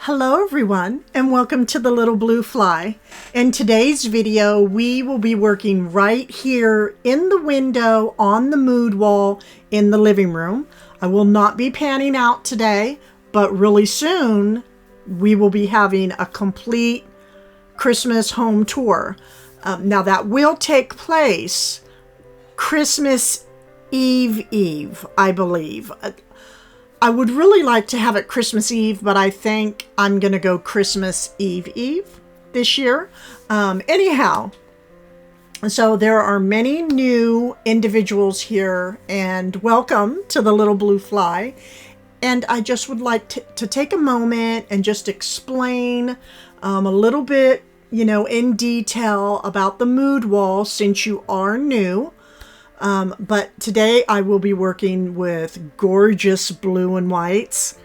Hello everyone and welcome to the Little Blue Fly. In today's video we will be working right here in the window on the mood wall in the living room. I will not be panning out today, but really soon we will be having a complete Christmas home tour. Now that will take place Christmas Eve, I believe. I would really like to have it Christmas Eve, but I think I'm going to go Christmas Eve this year. Anyhow, so there are many new individuals here, and welcome to the Little Blue Fly. And I just would like to take a moment and just explain a little bit, in detail about the mood wall since you are new. But today I will be working with gorgeous blue and whites,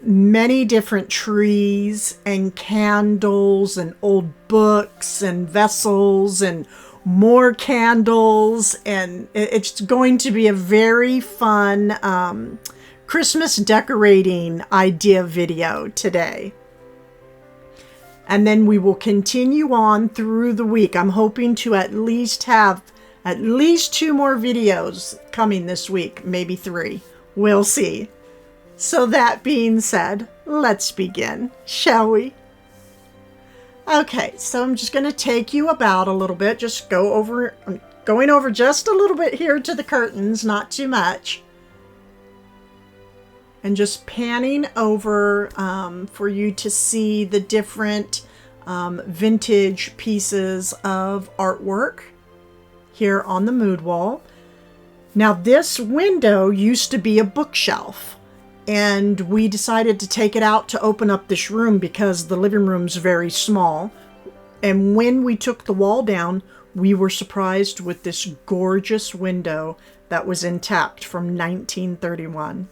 many different trees and candles and old books and vessels and more candles. And it's going to be a very fun Christmas decorating idea video today. And then we will continue on through the week. I'm hoping to at least have at least 2 more videos coming this week, maybe 3. We'll see. So that being said, let's begin, shall we? Okay, so I'm just going to take you about a little bit, just going over just a little bit here to the curtains, not too much. And just panning over for you to see the different vintage pieces of artwork here on the mood wall. Now this window used to be a bookshelf, and we decided to take it out to open up this room because the living room's very small. And when we took the wall down, we were surprised with this gorgeous window that was intact from 1931.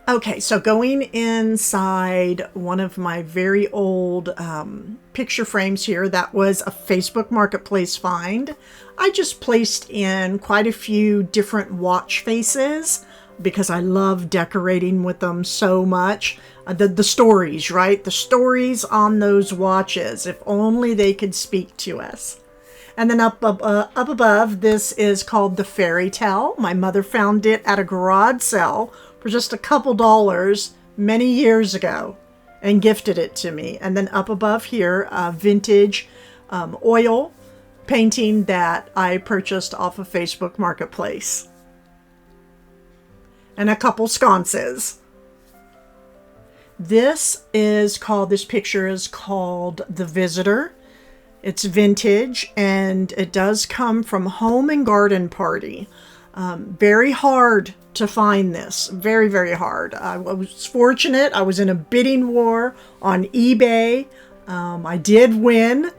Okay, so going inside one of my very old picture frames here, that was a Facebook Marketplace find. I just placed in quite a few different watch faces because I love decorating with them so much. The stories, right? The stories on those watches, if only they could speak to us. And then up above, this is called the Fairy Tale. My mother found it at a garage sale for just a couple dollars many years ago and gifted it to me. And then up above here, a vintage oil painting that I purchased off of Facebook Marketplace. And a couple sconces. This picture is called The Visitor. It's vintage, and it does come from Home and Garden Party. Very hard to find this. Very, very hard. I was fortunate. I was in a bidding war on eBay. I did win.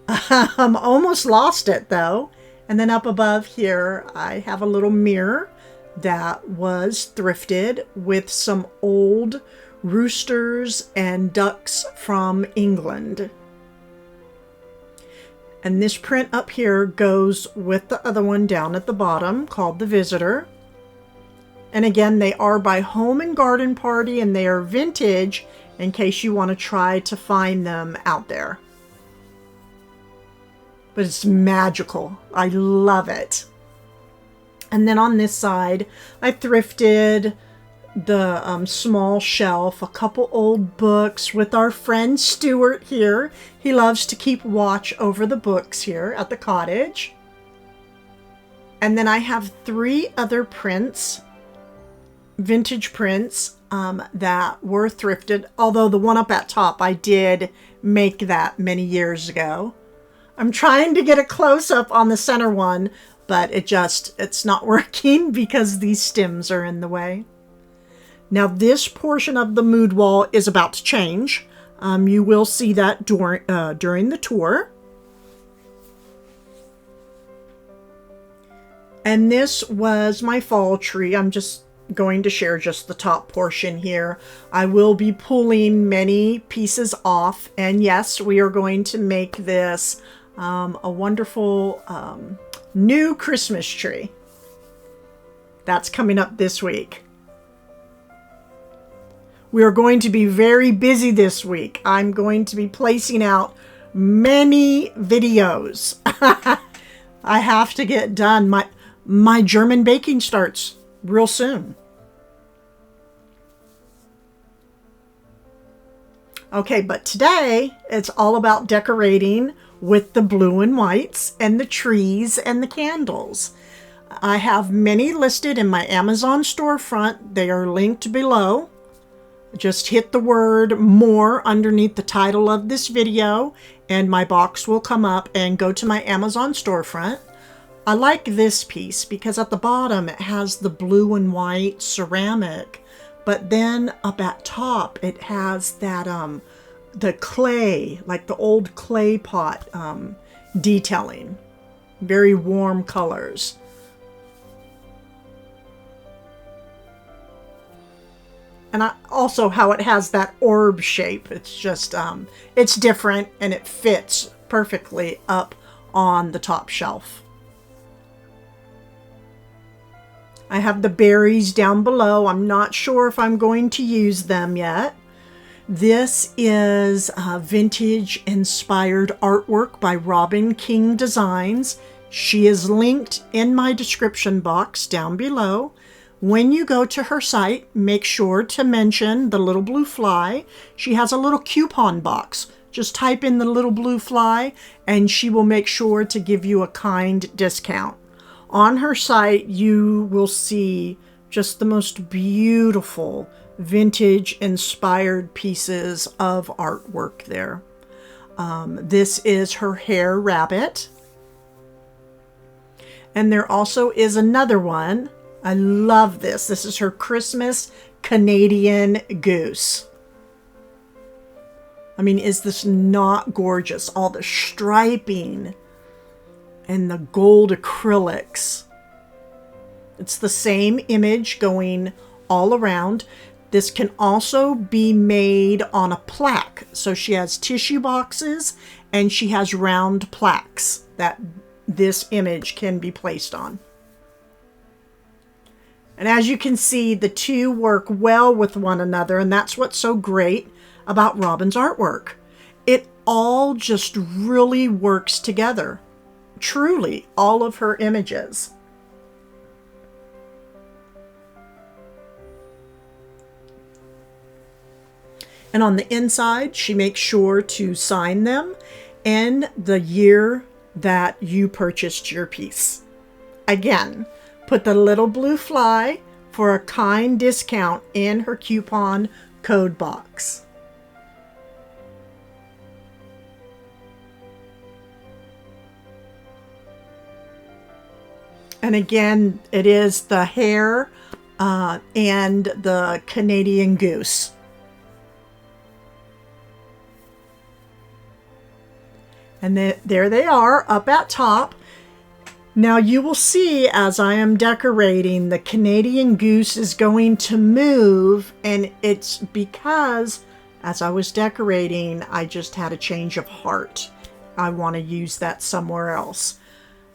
Almost lost it though. And then up above here, I have a little mirror that was thrifted with some old roosters and ducks from England. And this print up here goes with the other one down at the bottom called The Visitor. And again, they are by Home and Garden Party, and they are vintage in case you want to try to find them out there. But it's magical. I love it. And then on this side, I thrifted the small shelf, a couple old books with our friend Stuart here. He loves to keep watch over the books here at the cottage. And then I have 3 other prints, vintage prints that were thrifted, although the one up at top I did make that many years ago. I'm trying to get a close-up on the center one, but it's not working because these stems are in the way. Now this portion of the mood wall is about to change. You will see that during the tour. And this was my fall tree. I'm just going to share just the top portion here. I will be pulling many pieces off, and yes, we are going to make this a wonderful new Christmas tree. That's coming up this week. We are going to be very busy this week. I'm going to be placing out many videos. I have to get done. My German baking starts real soon. Okay, but today it's all about decorating with the blue and whites and the trees and the candles. I have many listed in my Amazon storefront. They are linked below. Just hit the word more underneath the title of this video and my box will come up and go to my Amazon storefront. I like this piece because at the bottom it has the blue and white ceramic, but then up at top it has that the clay, like the old clay pot detailing. Very warm colors. And also how it has that orb shape. It's just, it's different and it fits perfectly up on the top shelf. I have the berries down below. I'm not sure if I'm going to use them yet. This is vintage inspired artwork by Robin King Designs. She is linked in my description box down below. When you go to her site, make sure to mention the Little Blue Fly. She has a little coupon box. Just type in the Little Blue Fly and she will make sure to give you a kind discount. On her site, you will see just the most beautiful vintage inspired pieces of artwork there. This is her hair rabbit. And there also is another one. I love this. This is her Christmas Canadian goose. I mean, is this not gorgeous? All the striping and the gold acrylics. It's the same image going all around. This can also be made on a plaque. So she has tissue boxes and she has round plaques that this image can be placed on. And as you can see, the two work well with one another, and that's what's so great about Robin's artwork. It all just really works together. Truly, all of her images. And on the inside, she makes sure to sign them and the year that you purchased your piece. Again, put the Little Blue Fly for a kind discount in her coupon code box. And again, it is the hare and the Canadian goose. And there they are up at top. Now you will see as I am decorating, the Canadian goose is going to move, and it's because as I was decorating, I just had a change of heart. I want to use that somewhere else.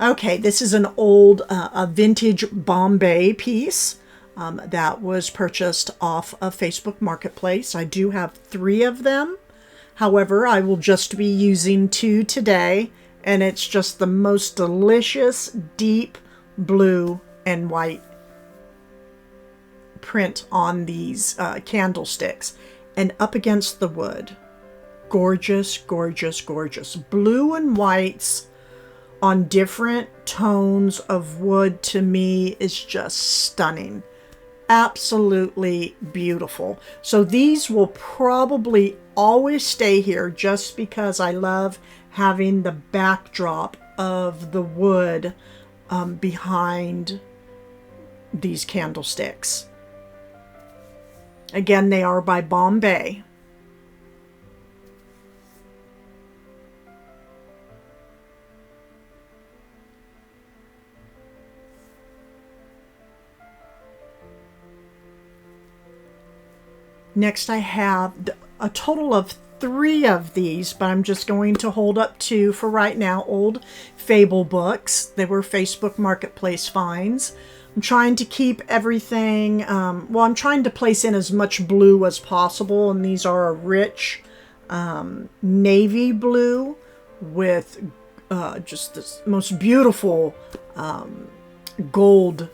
Okay, this is an old, a vintage Bombay piece that was purchased off of Facebook Marketplace. I do have 3 of them. However, I will just be using 2 today. And it's just the most delicious deep blue and white print on these candlesticks. And up against the wood. Gorgeous, gorgeous, gorgeous. Blue and whites on different tones of wood to me is just stunning. Absolutely beautiful. So these will probably always stay here just because I love having the backdrop of the wood behind these candlesticks. Again, they are by Bombay. Next, I have a total of 3 of these, but I'm just going to hold up 2 for right now. Old Fable books. They were Facebook Marketplace finds. I'm trying to keep everything, well, I'm trying to place in as much blue as possible, and these are a rich navy blue with just this most beautiful gold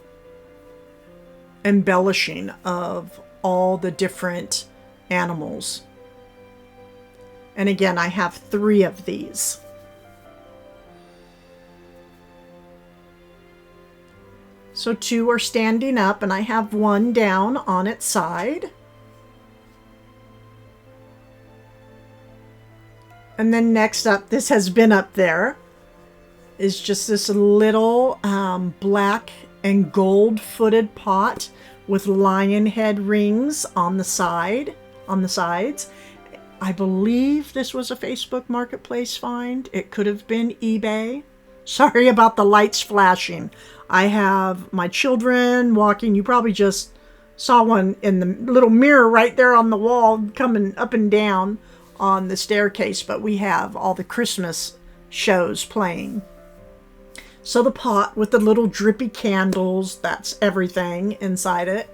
embellishing of all the different animals. And again, I have 3 of these. So 2 are standing up, and I have 1 down on its side. And then next up, this has been up there, is just this little black and gold footed pot with lion head rings on the sides. I believe this was a Facebook Marketplace find. It could have been eBay. Sorry about the lights flashing. I have my children walking. You probably just saw one in the little mirror right there on the wall coming up and down on the staircase, but we have all the Christmas shows playing. So the pot with the little drippy candles, that's everything inside it.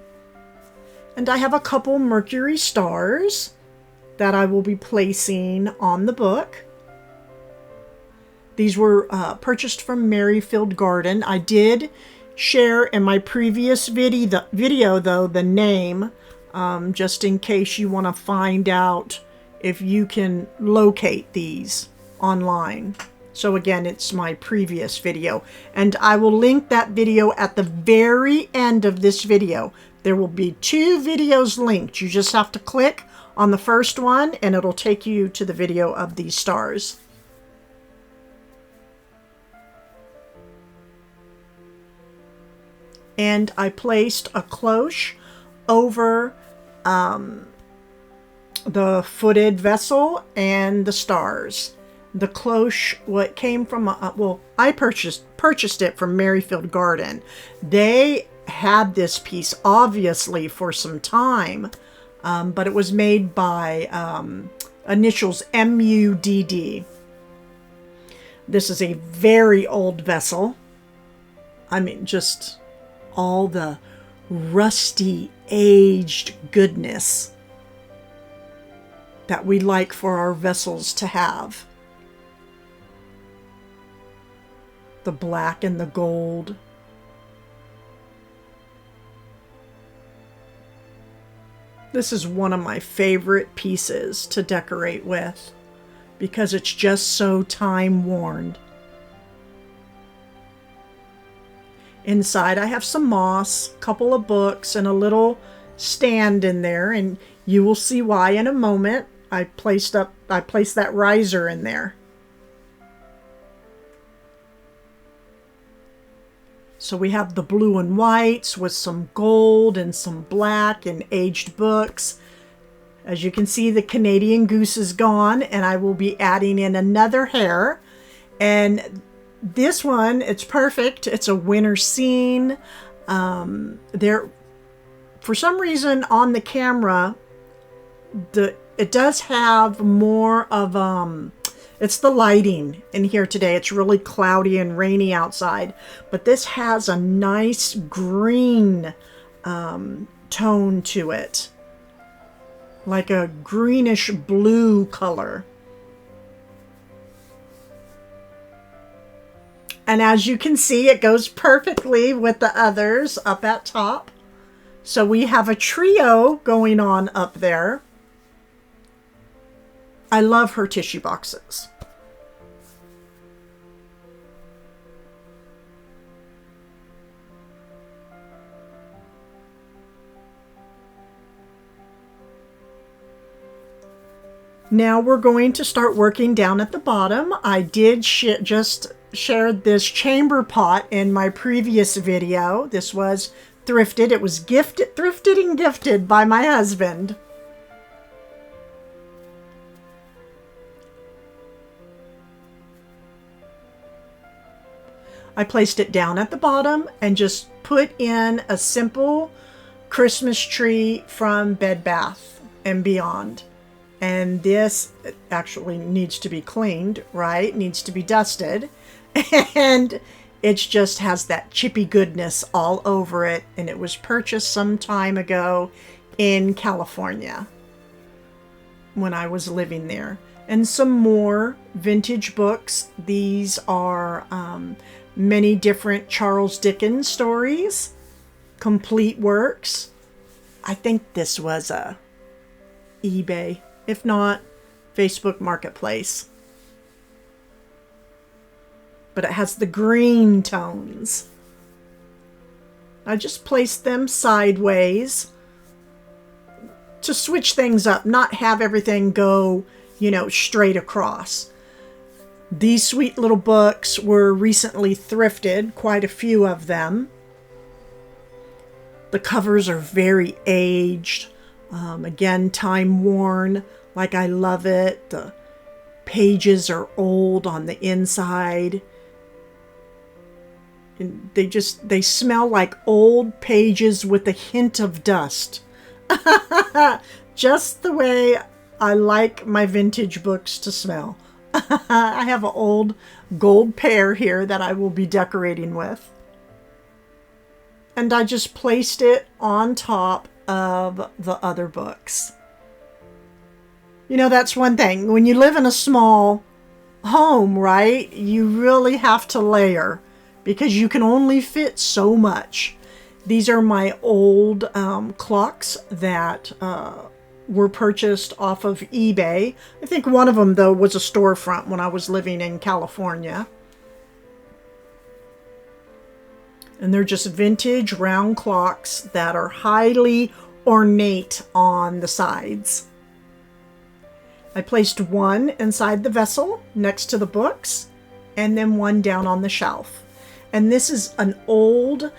And I have a couple Mercury stars that I will be placing on the book. These were purchased from Merrifield Garden. I did share in my previous video though, the name, just in case you want to find out if you can locate these online. So again, it's my previous video, and I will link that video at the very end of this video. There will be 2 videos linked. You just have to click on the first one and it'll take you to the video of these stars. And I placed a cloche over the footed vessel and the stars. The cloche, what came from, well, I purchased it from Merrifield Garden. They had this piece obviously for some time, but it was made by initials MUDD. This is a very old vessel. I mean, just all the rusty, aged goodness that we like for our vessels to have. The black and the gold. This is one of my favorite pieces to decorate with because it's just so time-worn. Inside I have some moss, a couple of books, and a little stand in there, and you will see why in a moment. I placed that riser in there. So we have the blue and whites with some gold and some black and aged books. As you can see, the Canadian goose is gone, and I will be adding in another hare. And this one, it's perfect. It's a winter scene. There, for some reason on the camera, it does have more of it's the lighting in here today. It's really cloudy and rainy outside, but this has a nice green tone to it, like a greenish blue color. And as you can see, it goes perfectly with the others up at top. So we have a trio going on up there. I love her tissue boxes. Now we're going to start working down at the bottom. I did just shared this chamber pot in my previous video. This was thrifted. It was thrifted and gifted by my husband. I placed it down at the bottom and just put in a simple Christmas tree from Bed Bath and Beyond. And this actually needs to be cleaned, right? Needs to be dusted. And It just has that chippy goodness all over it, and it was purchased some time ago in California when I was living there. And some more vintage books. These are many different Charles Dickens stories, complete works. I think this was a eBay, if not Facebook Marketplace. But it has the green tones. I just placed them sideways to switch things up, not have everything go, straight across. These sweet little books were recently thrifted, quite a few of them. The covers are very aged, again, time worn, like I love it. The pages are old on the inside. And they smell like old pages with a hint of dust. Just the way I like my vintage books to smell. I have an old gold pear here that I will be decorating with. And I just placed it on top of the other books. That's one thing. When you live in a small home, right, you really have to layer because you can only fit so much. These are my old clocks that were purchased off of eBay. I think one of them, though, was a storefront when I was living in California. And they're just vintage round clocks that are highly ornate on the sides. I placed one inside the vessel next to the books and then one down on the shelf. And this is an old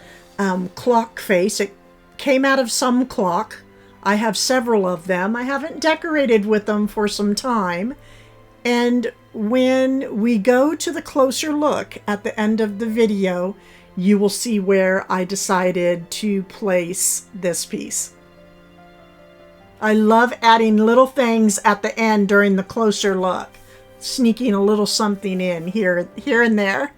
clock face. It came out of some clock. I have several of them. I haven't decorated with them for some time. And when we go to the closer look at the end of the video, you will see where I decided to place this piece. I love adding little things at the end during the closer look, sneaking a little something in here and there.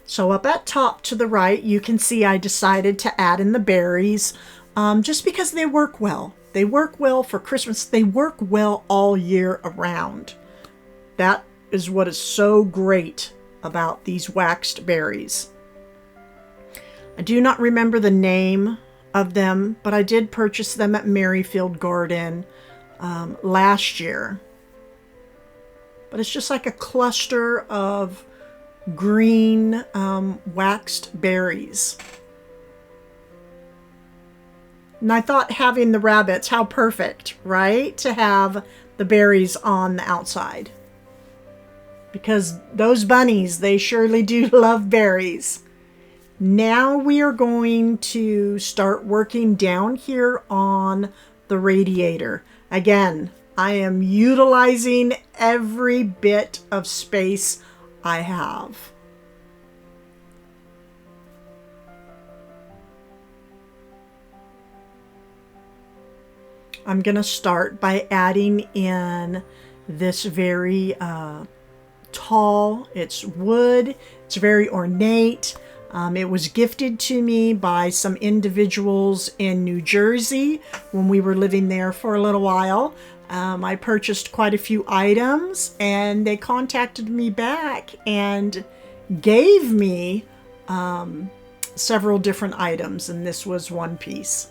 So up at top to the right, you can see I decided to add in the berries just because they work well. They work well for Christmas. They work well all year around. That is what is so great about these waxed berries. I do not remember the name of them, but I did purchase them at Merrifield Garden last year. But it's just like a cluster of green waxed berries. And I thought having the rabbits, how perfect, right? To have the berries on the outside. Because those bunnies, they surely do love berries. Now we are going to start working down here on the radiator. Again, I am utilizing every bit of space I have. I'm going to start by adding in this very tall, it's wood, it's very ornate. It was gifted to me by some individuals in New Jersey when we were living there for a little while. I purchased quite a few items and they contacted me back and gave me several different items, and this was one piece.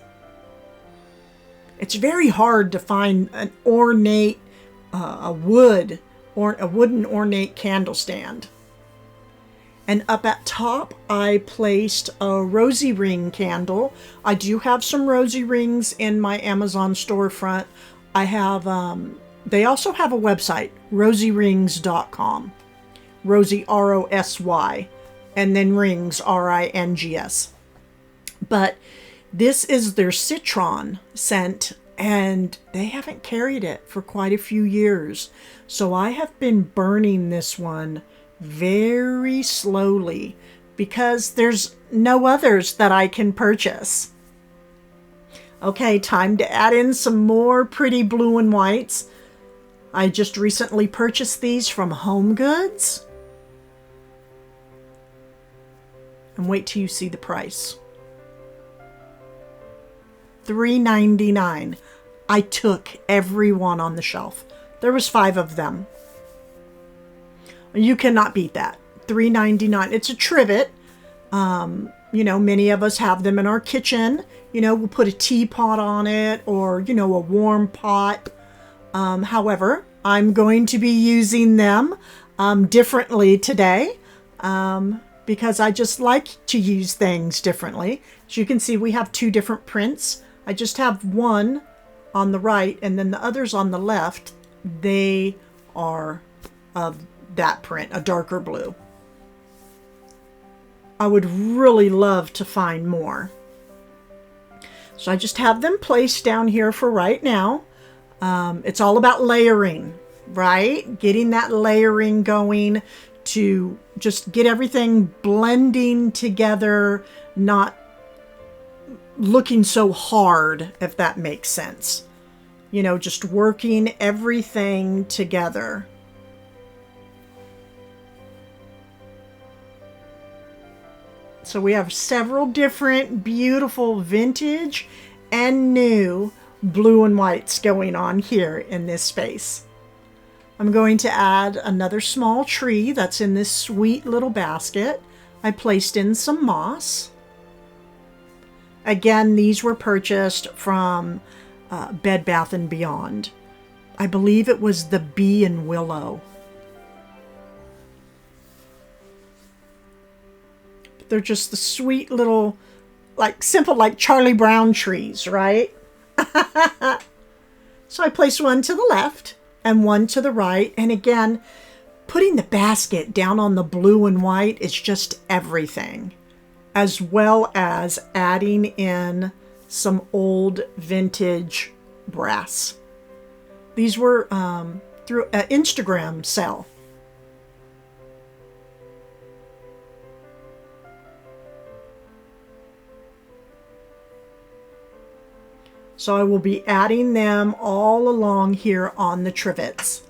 It's very hard to find an ornate, a wooden ornate candle stand. And up at top, I placed a rosy ring candle. I do have some rosy rings in my Amazon storefront. I have, they also have a website, rosyrings.com. Rosy, R-O-S-Y, and then rings, R-I-N-G-S. But this is their citron scent, and they haven't carried it for quite a few years. So I have been burning this one very slowly because there's no others that I can purchase. Okay, time to add in some more pretty blue and whites. I just recently purchased these from Home Goods. And wait till you see the price. $3.99. I took every one on the shelf. There was 5 of them. You cannot beat that. $3.99. It's a trivet. You know, many of us have them in our kitchen. You know, we'll put a teapot on it, or, you know, a warm pot. However, I'm going to be using them differently today because I just like to use things differently. As you can see, we have 2 different prints. I just have one on the right, and then the others on the left, they are of that print, a darker blue. I would really love to find more. So I just have them placed down here for right now. It's all about layering, right? Getting that layering going to just get everything blending together, not looking so hard, if that makes sense. You know, just working everything together. So we have several different beautiful vintage and new blue and whites going on here in this space. I'm going to add another small tree that's in this sweet little basket. I placed in some moss. Again, these were purchased from Bed Bath & Beyond. I believe it was the Bee and Willow. They're just the sweet little, like simple, like Charlie Brown trees, right? So I placed one to the left and one to the right. And again, putting the basket down on the blue and white is just everything, as well as adding in some old vintage brass. These were through an Instagram sale. So I will be adding them all along here on the trivets.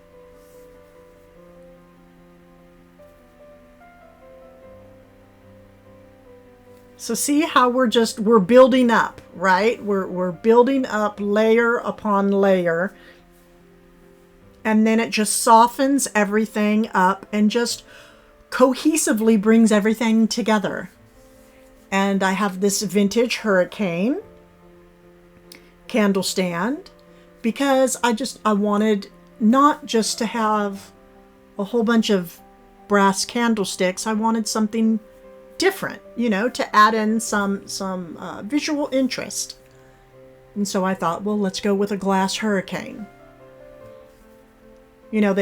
So see how we're building up, right? We're building up layer upon layer. And then it just softens everything up and just cohesively brings everything together. And I have this vintage hurricane candle stand because I wanted not just to have a whole bunch of brass candlesticks. I wanted something different, you know, to add in some visual interest. And so I thought, well, let's go with a glass hurricane. You know,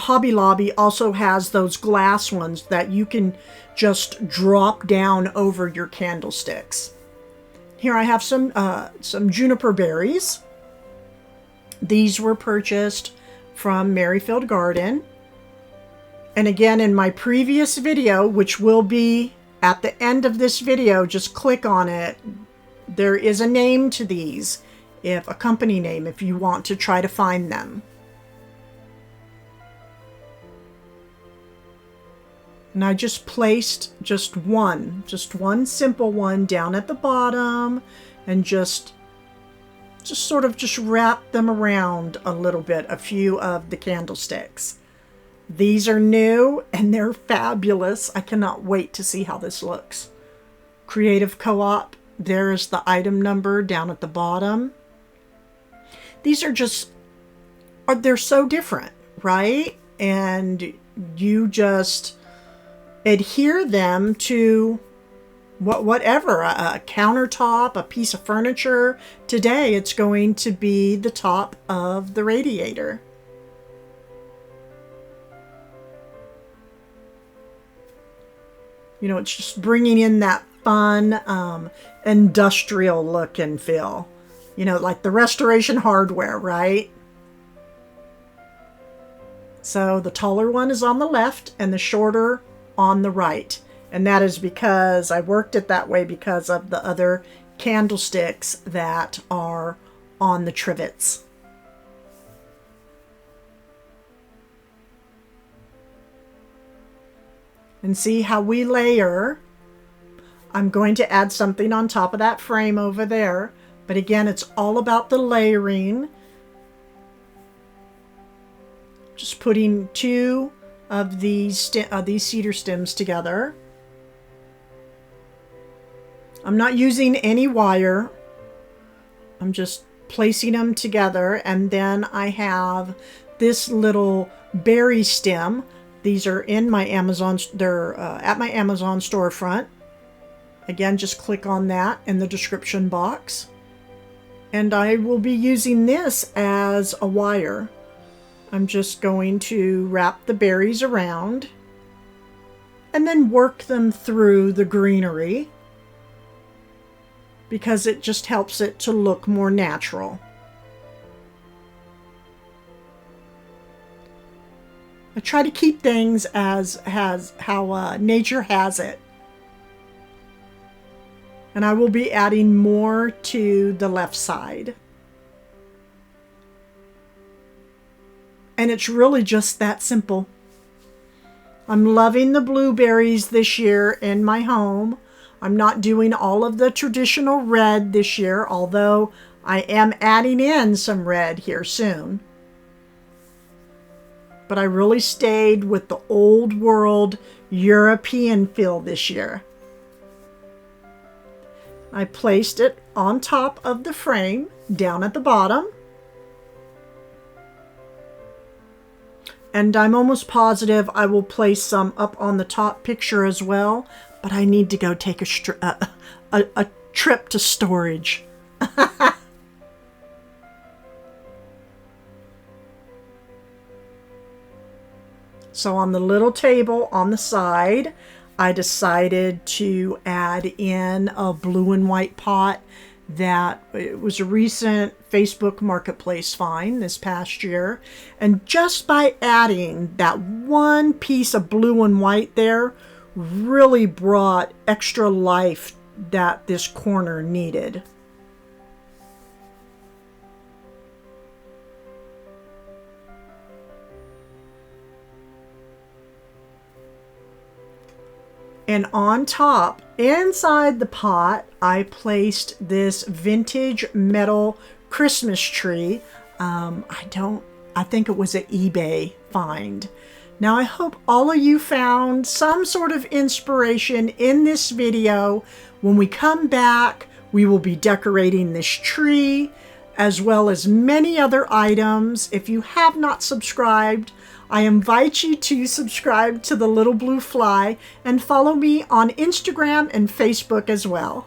Hobby Lobby also has those glass ones that you can just drop down over your candlesticks. Here I have some juniper berries. These were purchased from Merrifield Garden. And again, in my previous video, which will be at the end of this video, just click on it. There is a name to these, a company name, if you want to try to find them. And I just placed just one simple one down at the bottom and just sort of wrap them around a little bit, a few of the candlesticks. These are new and they're fabulous. I cannot wait to see how this looks. Creative Co-op, there's the item number down at the bottom. These are they're so different, right? And you just adhere them to whatever, a countertop, a piece of furniture. Today it's going to be the top of the radiator. You know, it's just bringing in that fun industrial look and feel. You know, like the Restoration Hardware, right? So the taller one is on the left and the shorter on the right. And that is because I worked it that way because of the other candlesticks that are on the trivets. And see how we layer. I'm going to add something on top of that frame over there. But again, it's all about the layering. Just putting two of these cedar stems together. I'm not using any wire. I'm just placing them together. And then I have this little berry stem. These are in my Amazon, they're at my Amazon storefront. Again, just click on that in the description box. And I will be using this as a wire. I'm just going to wrap the berries around and then work them through the greenery because it just helps it to look more natural. I try to keep things as how nature has it. And I will be adding more to the left side. And it's really just that simple. I'm loving the blueberries this year in my home. I'm not doing all of the traditional red this year, although I am adding in some red here soon. But I really stayed with the old world European feel this year. I placed it on top of the frame, down at the bottom. And I'm almost positive I will place some up on the top picture as well, but I need to go take a trip to storage. So on the little table on the side, I decided to add in a blue and white pot that it was a recent Facebook Marketplace find this past year. And just by adding that one piece of blue and white there really brought extra life that this corner needed. And on top, inside the pot, I placed this vintage metal Christmas tree. I think it was an eBay find. Now I hope all of you found some sort of inspiration in this video. When we come back, we will be decorating this tree as well as many other items. If you have not subscribed, I invite you to subscribe to the Little Blue Fly and follow me on Instagram and Facebook as well.